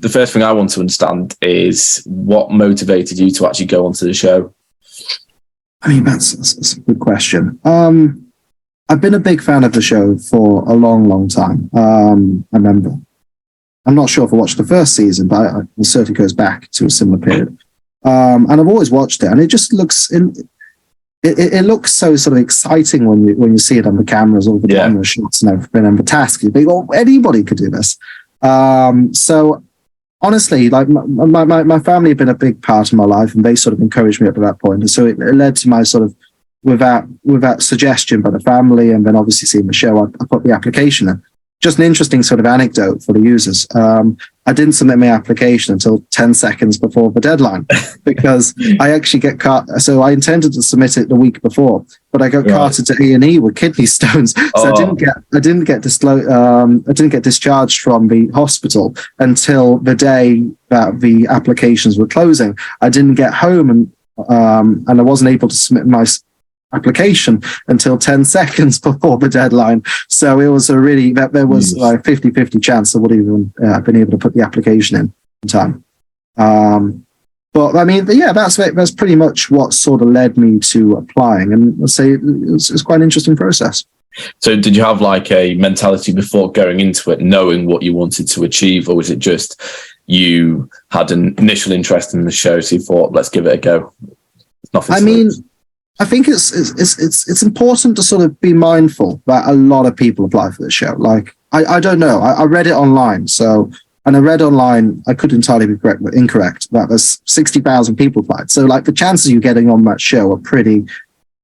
the first thing I want to understand is what motivated you to actually go onto the show? I mean, that's a good question. I've been a big fan of the show for a long, long time. I remember, I'm not sure if I watched the first season, but it certainly goes back to a similar period. And I've always watched it, and it just looks it looks so sort of exciting when you see it on the cameras, all the camera shots and everything, and the task. You think, oh, anybody could do this. So honestly, like my family have been a big part of my life, and they sort of encouraged me up to that point. And so it led to my sort of, without suggestion by the family, and then obviously seeing the show, I put the application in. Just an interesting sort of anecdote for the users. I didn't submit my application until 10 seconds before the deadline because I actually get caught. So I intended to submit it the week before, but I got carted to E&E with kidney stones. So I didn't get discharged from the hospital until the day that the applications were closing. I didn't get home and I wasn't able to submit my application until 10 seconds before the deadline. So it was there was like 50-50 chance I would even been able to put the application in time. But I mean, yeah, that's pretty much what sort of led me to applying. And let's say it's quite an interesting process. So did you have like a mentality before going into it, knowing what you wanted to achieve, or was it just you had an initial interest in the show, so you thought, let's give it a go? Nothing. I think it's important to sort of be mindful that a lot of people apply for this show. Like, I don't know. I read it online. I could entirely be incorrect, that there's 60,000 people applied. So like the chances of you getting on that show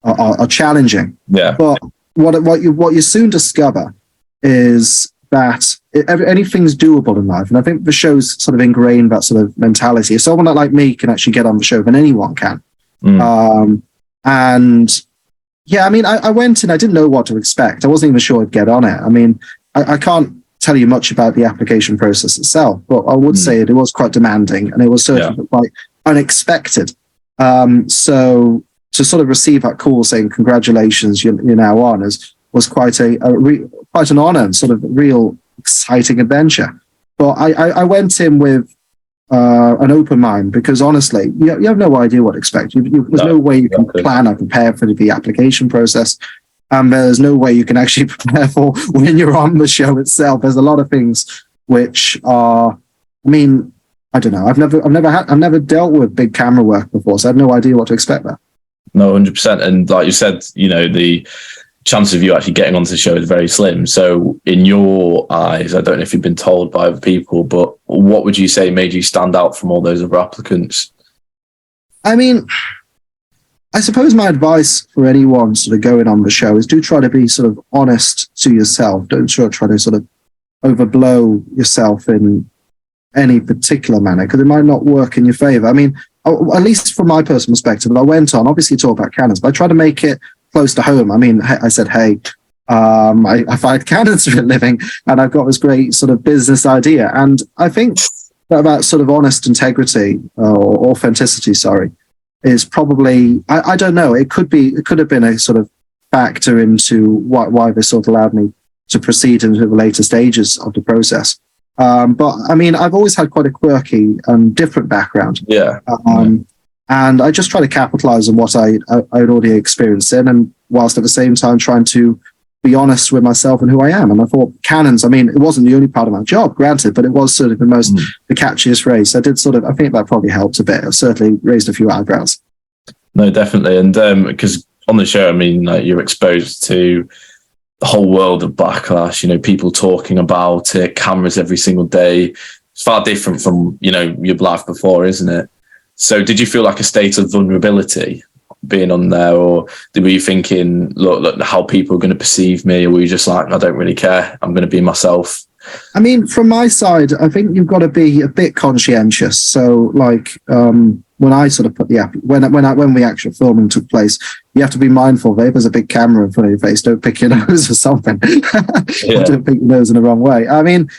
are challenging. Yeah. But what you soon discover is that anything's doable in life. And I think the show's sort of ingrained that sort of mentality. If someone like me can actually get on the show, then anyone can. And yeah, I mean, I went in, I didn't know what to expect. I wasn't even sure I'd get on it. I mean, I can't tell you much about the application process itself, but I would say it was quite demanding, and it was certainly quite unexpected. So to sort of receive that call saying, congratulations, you're now on, was quite quite an honor and sort of real exciting adventure. But I went in with an open mind, because honestly, you have no idea what to expect. There's no way you can plan or prepare for the application process, and there's no way you can actually prepare for when you're on the show itself. There's a lot of things which are, I mean, I don't know. I've never dealt with big camera work before, so I had no idea what to expect there. No, 100%. And like you said, the chance of you actually getting onto the show is very slim. So in your eyes, I don't know if you've been told by other people, but what would you say made you stand out from all those other applicants? I mean, I suppose my advice for anyone sort of going on the show is do try to be sort of honest to yourself. Don't try to sort of overblow yourself in any particular manner, because it might not work in your favor. I mean, at least from my personal perspective, I went on, obviously talk about cannons, but I tried to make it close to home. I mean, I said, hey, I find cannons for a living, and I've got this great sort of business idea. And I think that sort of honest integrity or authenticity, is probably, I don't know, it could have been a sort of factor into why they sort of allowed me to proceed into the later stages of the process. But I mean, I've always had quite a quirky and different background. Yeah. And I just try to capitalize on what I'd already experienced in, and whilst at the same time trying to be honest with myself and who I am. And I thought cannons, I mean, it wasn't the only part of my job, granted, but it was sort of the catchiest phrase. I think that probably helped a bit. It certainly raised a few eyebrows. No, definitely. And because on the show, I mean, like, you're exposed to the whole world of backlash, people talking about it, cameras every single day. It's far different from, your life before, isn't it? So did you feel like a state of vulnerability being on there, or were you thinking, look how people are going to perceive me, or were you just like, I don't really care, I'm going to be myself? I mean, from my side, I think you've got to be a bit conscientious. So like when I sort of put the app, when the actual filming took place, you have to be mindful that if there's a big camera in front of your face, don't pick your nose or something. Don't pick your nose in the wrong way. I mean,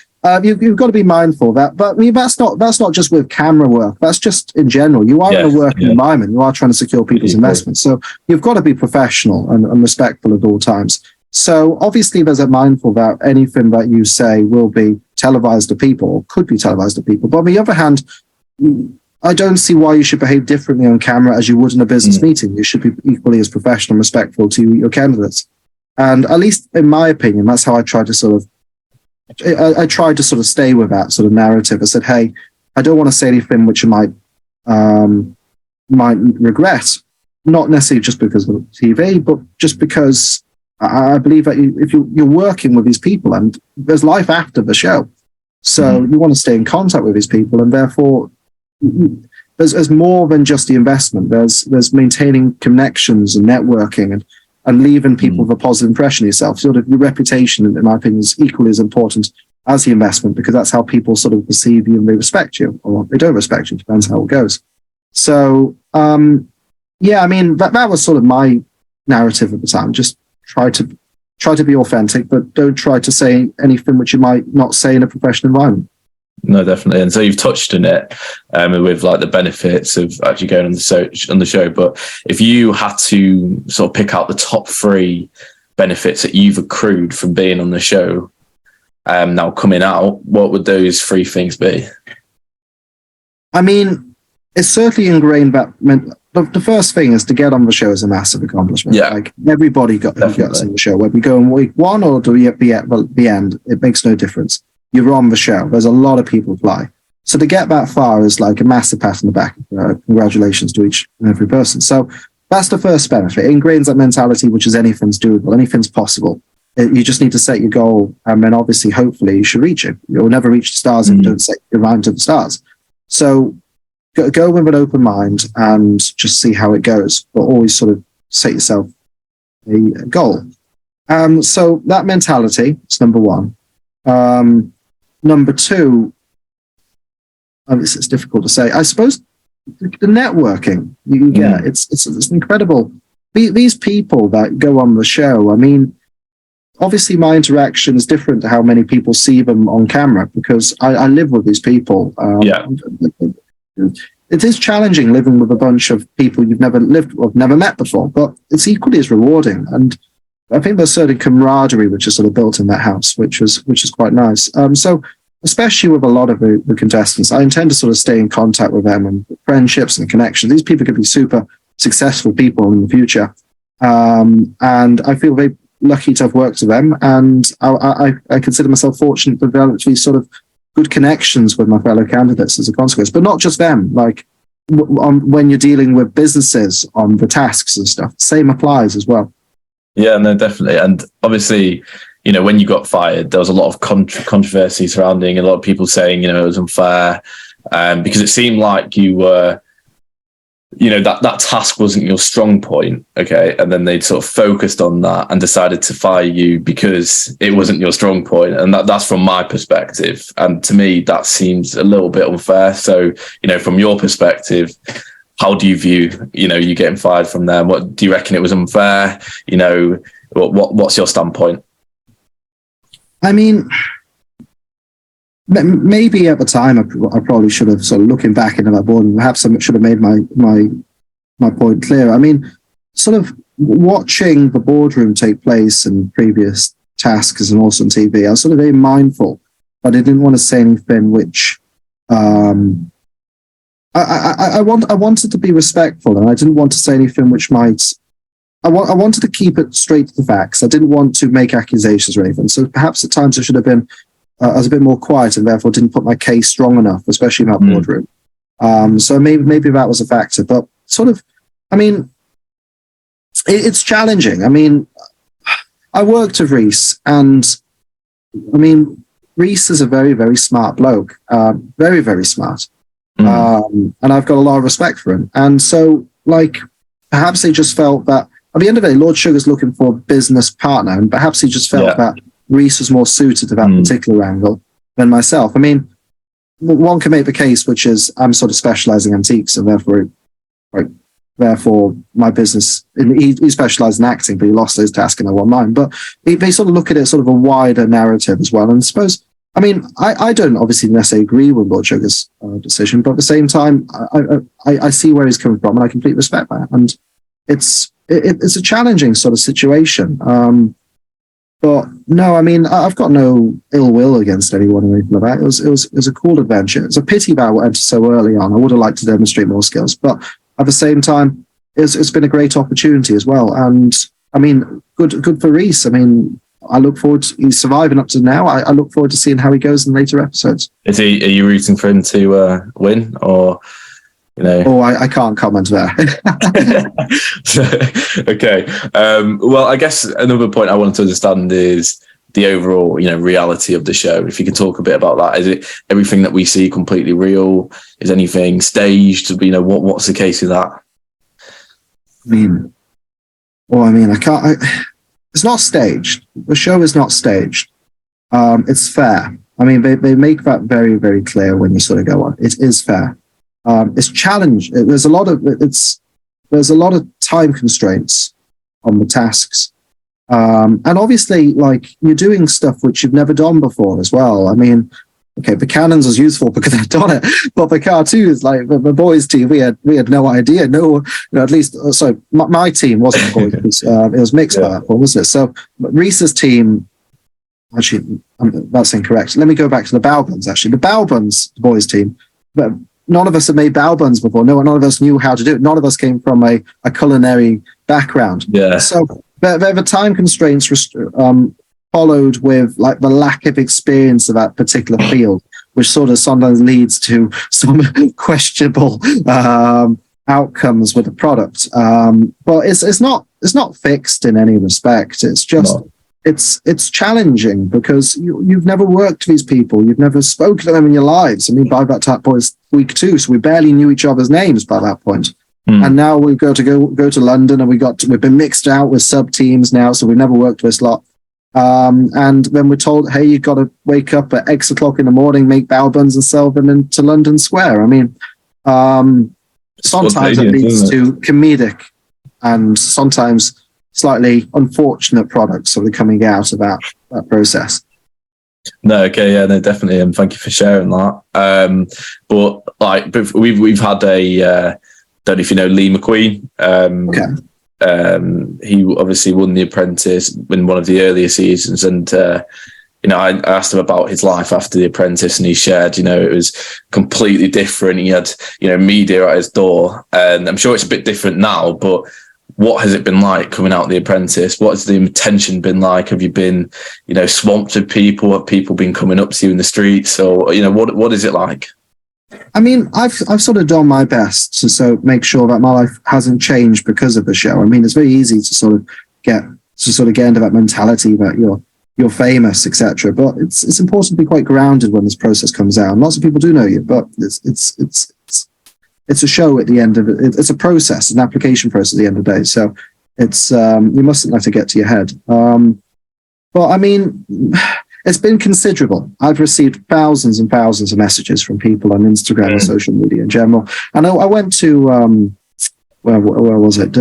you've got to be mindful of that, but I mean, that's not just with camera work. That's just in general. You are in a working environment. You are trying to secure people's investments. So you've got to be professional and respectful at all times. So obviously there's a mindful that anything that you say will be televised to people, or could be televised to people. But on the other hand, I don't see why you should behave differently on camera as you would in a business meeting. You should be equally as professional and respectful to your candidates. And at least in my opinion, that's how I try to sort of, I tried to sort of stay with that sort of narrative. I said, hey, I don't want to say anything which I might regret, not necessarily just because of TV, but just because I believe that if you're working with these people and there's life after the show. So you want to stay in contact with these people, and therefore there's more than just the investment. There's maintaining connections and networking and leaving people with a positive impression of yourself. Sort of your reputation, in my opinion, is equally as important as the investment, because that's how people sort of perceive you and they respect you, or they don't respect you, depends how it goes. So, yeah, I mean, that was sort of my narrative at the time. Just try to be authentic, but don't try to say anything which you might not say in a professional environment. No, definitely. And so you've touched on it with like the benefits of actually going on the show. But if you had to sort of pick out the top 3 benefits that you've accrued from being on the show now coming out, what would those 3 things be? I mean, it's certainly ingrained that the first thing is to get on the show is a massive accomplishment. Yeah. Like everybody gets on the show. Whether we go in week 1 or do we at the end, it makes no difference. You're on the show. There's a lot of people apply. So to get that far is like a massive pat on the back. Congratulations to each and every person. So that's the first benefit. It ingrains that mentality, which is anything's doable, anything's possible. You just need to set your goal, and then obviously, hopefully, you should reach it. You'll never reach the stars if you don't set your mind to the stars. So go with an open mind and just see how it goes, but always sort of set yourself a goal. So that mentality is number 1. Number 2, it's difficult to say. I suppose the networking you get, it's incredible. These people that go on the show, I mean, obviously my interaction is different to how many people see them on camera, because I live with these people. It is challenging living with a bunch of people you've never lived or never met before, but it's equally as rewarding. And I think there's certain camaraderie which is sort of built in that house, which is quite nice. So especially with a lot of the contestants, I intend to sort of stay in contact with them and friendships and connections. These people could be super successful people in the future. And I feel very lucky to have worked with them. And I consider myself fortunate to develop these sort of good connections with my fellow candidates as a consequence, but not just them. Like when you're dealing with businesses on the tasks and stuff, same applies as well. Yeah, no, definitely. And obviously, you know, when you got fired, there was a lot of controversy surrounding, a lot of people saying, you know, it was unfair because it seemed like you were, you know, that task wasn't your strong point. Okay. And then they sort of focused on that and decided to fire you because it wasn't your strong point. And that's from my perspective. And to me, that seems a little bit unfair. So, you know, from your perspective, how do you view, you know, you getting fired from them? What do you reckon it was unfair? You know, what's your standpoint? I mean, maybe at the time I probably should have, sort of looking back into that board, and perhaps I should have made my point clear. I mean, sort of watching the boardroom take place in previous tasks and also on TV, I was sort of very mindful, but I didn't want to say anything which I wanted to be respectful, and I didn't want to say anything which might. I wanted to keep it straight to the facts. I didn't want to make accusations or anything. So perhaps at times I should have been. I was a bit more quiet and therefore didn't put my case strong enough, especially in that boardroom. So maybe that was a factor. But sort of, I mean, it's challenging. I mean, I worked with Reese, and I mean, Reese is a very, very smart bloke. Very, very smart. And I've got a lot of respect for him. And so, like, perhaps he just felt that at the end of the day, Lord Sugar's looking for a business partner, and perhaps he just felt that Reese was more suited to that particular angle than myself. I mean, one can make the case, which is I'm sort of specializing in antiques, and therefore my business. He specialized in acting, but he lost his task and I won mine. But they sort of look at it sort of a wider narrative as well. And I suppose, I mean, I don't obviously necessarily agree with Lord Sugar's decision, but at the same time, I see where he's coming from, and I completely respect that. And it's a challenging sort of situation. But no, I mean, I've got no ill will against anyone or anything like that. It was a cool adventure. It's a pity that I went so early on. I would have liked to demonstrate more skills, but at the same time, it's been a great opportunity as well. And I mean, good for Reese. I mean, I look forward to, he's surviving up to now. I look forward to seeing how he goes in later episodes. Are you rooting for him to win, or you know? Oh, I can't comment there. Okay. Well, I guess another point I wanted to understand is the overall, reality of the show. If you could talk a bit about that. Is it everything that we see completely real? Is anything staged? What's the case with that? I can't. It's not staged. The show is not staged. It's fair. I mean, they make that very, very clear when you sort of go on. It is fair. It's challenge. There's a lot of time constraints on the tasks, and obviously, like, you're doing stuff which you've never done before as well. I mean, okay, the cannons was useful because I've done it, but the cartoons, like the boys' team, we had no idea. No, at least so my team wasn't boys. It was mixed by that point, wasn't it? So Reese's team. Actually, that's incorrect. Let me go back to the Balbuns. Actually, the Balbuns, the boys' team, but none of us had made Balbuns before. None of us knew how to do it. None of us came from a culinary background. Yeah. So the time constraints followed with like the lack of experience of that particular field, which sort of sometimes leads to some questionable outcomes with the product. But it's not fixed in any respect. It's just it's challenging because you've never worked with these people, you've never spoken to them in your lives. I mean, by that time point, it's week 2, so we barely knew each other's names by that point. And now we go to London, and we've been mixed out with sub teams now, so we've never worked with this lot. And then we're told, hey, you've got to wake up at X o'clock in the morning, make Balbuns and sell them into London Square. I mean, sometimes it leads to comedic and sometimes slightly unfortunate products sort of coming out of that process. No, okay, yeah, no, definitely, and thank you for sharing that. But like, we've had a don't know if you know Lee McQueen. He obviously won The Apprentice in one of the earlier seasons, and I asked him about his life after The Apprentice, and he shared, it was completely different. He had, media at his door, and I'm sure it's a bit different now, but what has it been like coming out of The Apprentice? What has the attention been like? Have you been, swamped with people? Have people been coming up to you in the streets? Or, what is it like? I mean, I've sort of done my best to make sure that my life hasn't changed because of the show. I mean, it's very easy to sort of get into that mentality that you're famous, etc. But it's important to be quite grounded when this process comes out. And lots of people do know you, but it's a show at the end of it. It's a process, an application process at the end of the day. So it's you mustn't let it get to your head. But I mean, it's been considerable. I've received thousands and thousands of messages from people on Instagram and social media in general. And I went to where was it?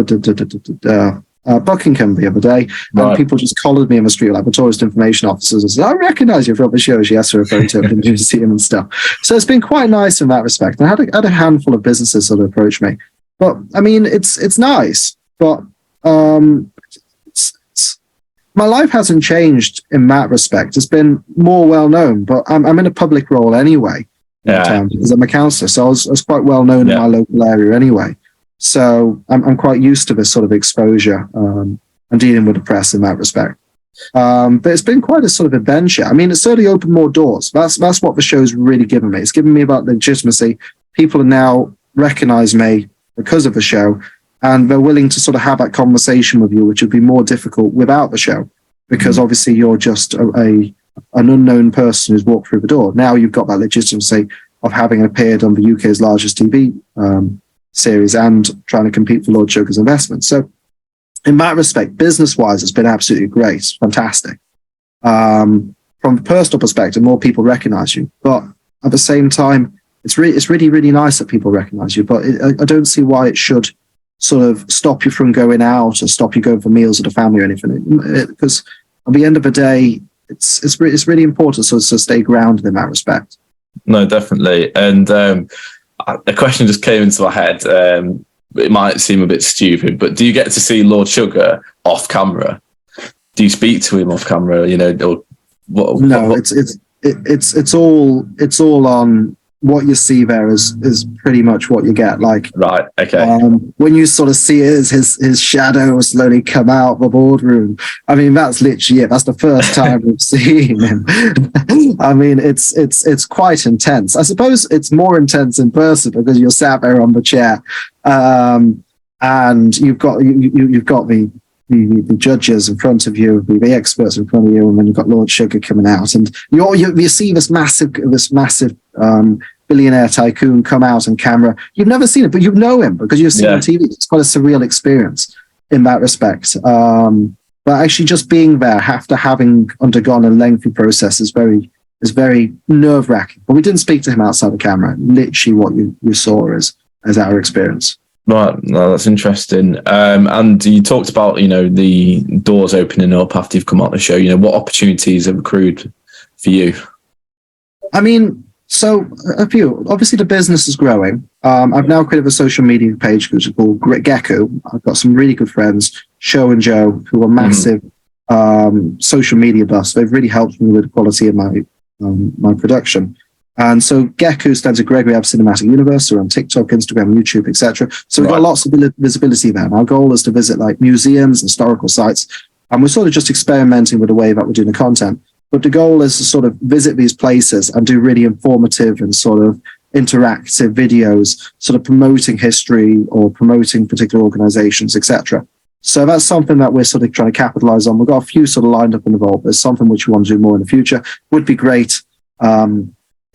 Buckingham the other day, and people just collared me in the street, like the tourist information officers, and said, "I recognise you from the show." She asked for a photo of the museum and stuff. So it's been quite nice in that respect. I had a handful of businesses sort of approach me, but I mean, it's nice, but my life hasn't changed in that respect. It's been more well known, but I'm in a public role anyway. Because I'm a counsellor, so I was quite well known in my local area anyway. So I'm quite used to this sort of exposure and dealing with the press in that respect. But it's been quite a sort of adventure. I mean, it's certainly opened more doors. That's what the show's really given me. It's given me about legitimacy. People are now recognise me because of the show, and they're willing to sort of have that conversation with you, which would be more difficult without the show, because obviously you're just an unknown person who's walked through the door. Now you've got that legitimacy of having appeared on the UK's largest TV series and trying to compete for Lord Sugar's investment. So in that respect, business-wise, it's been absolutely great. It's fantastic. From a personal perspective, more people recognise you. But at the same time, it's really, really nice that people recognise you. But I don't see why it should sort of stop you from going out or stop you going for meals with the family or anything. Because at the end of the day, it's really important to stay grounded in that respect. No, definitely. And a question just came into my head. It might seem a bit stupid, but do you get to see Lord Sugar off camera? do you speak to him off camera? You know, or what? No, it's all on what you see there is pretty much what you get. Like, right, okay. When you sort of see his shadow slowly come out the boardroom, I mean, that's literally it. That's the first time we've seen him. I mean, it's quite intense. I suppose it's more intense in person because you're sat there on the chair, and you've got the judges in front of you, the experts in front of you, and then you've got Lord Sugar coming out, and you see this massive billionaire tycoon come out on camera. You've never seen it, but you know him because you've seen it on TV. It's quite a surreal experience in that respect. But actually, just being there after having undergone a lengthy process is very nerve wracking. But we didn't speak to him outside the camera. Literally, what you saw is our experience. Right, no, that's interesting. And you talked about, you know, the doors opening up after you've come out the show. You know, what opportunities have accrued for you? I mean, so a few. Obviously, the business is growing. I've now created a social media page which is called Gecko. I've got some really good friends, Show and Joe, who are massive social media buffs. They've really helped me with the quality of my production. And so Gecko stands for Gregory Ebbs Cinematic Universe. We're on TikTok, Instagram, YouTube, etc. So we've got lots of visibility there. And our goal is to visit like museums, historical sites, and we're sort of just experimenting with the way that we're doing the content. But the goal is to sort of visit these places and do really informative and sort of interactive videos, sort of promoting history or promoting particular organizations, etc. So that's something that we're sort of trying to capitalize on. We've got a few sort of lined up and involved. There's something which we want to do more in the future. Would be great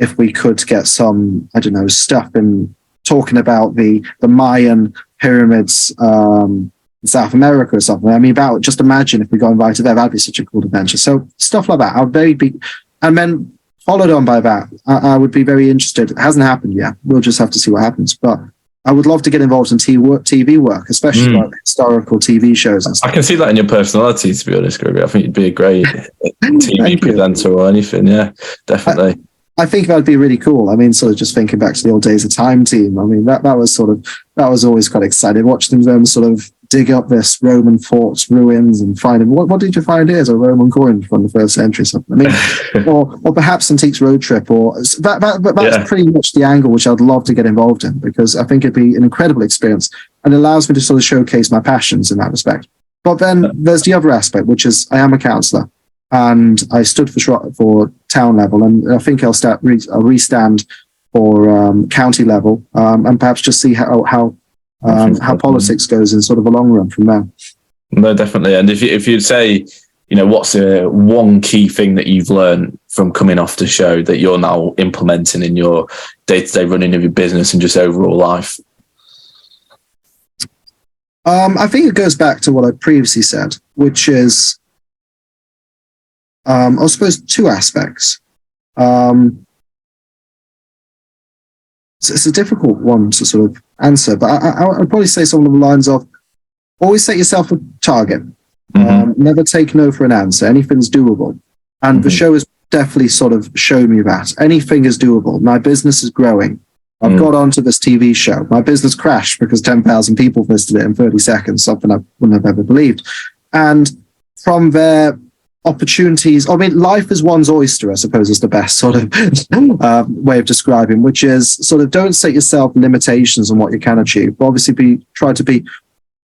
if we could get some, I don't know, stuff in talking about the Mayan pyramids in South America or something. I mean, just imagine if we got invited there, that'd be such a cool adventure. So stuff like that, and then followed on by that, I would be very interested. It hasn't happened yet. We'll just have to see what happens. But I would love to get involved in TV work, especially like historical TV shows and stuff. I can see that in your personality, to be honest, Gregory. I think you'd be a great TV presenter or anything. Yeah, definitely. I think that'd be really cool. I mean, sort of just thinking back to the old days of Time Team. I mean, that was always quite exciting. Watching them sort of dig up this Roman fort's ruins and finding what did you find here? Is a Roman coin from the first century, something. I mean, or perhaps Antiques Road Trip, or that's pretty much the angle which I'd love to get involved in, because I think it'd be an incredible experience and allows me to sort of showcase my passions in that respect. But then there's the other aspect, which is I am a councillor. And I stood for town level, and I think I'll restand for county level, and perhaps just see how politics goes in sort of a long run from there. No, definitely. And if you'd say, you know, what's one key thing that you've learned from coming off the show that you're now implementing in your day-to-day running of your business and just overall life? I think it goes back to what I previously said, which is, I suppose, two aspects. It's a difficult one to sort of answer, but I'd probably say something along the lines of always set yourself a target. Never take no for an answer. Anything's doable. And the show has definitely sort of shown me that. Anything is doable. My business is growing. I've got onto this TV show. My business crashed because 10,000 people visited it in 30 seconds, something I wouldn't have ever believed. And from there, opportunities, I mean, life is one's oyster, I suppose, is the best sort of way of describing, which is sort of don't set yourself limitations on what you can achieve, but obviously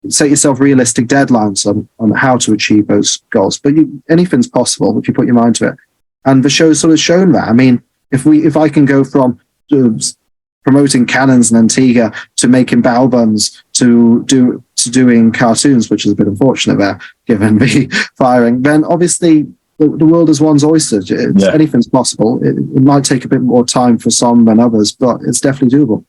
set yourself realistic deadlines on how to achieve those goals. But anything's possible if you put your mind to it. And the show's sort of shown that. I mean, if I can go from promoting cannons in Antigua to making bao buns to doing cartoons, which is a bit unfortunate there, given the firing, then obviously the world is one's oyster. Anything's possible. It might take a bit more time for some than others, but it's definitely doable.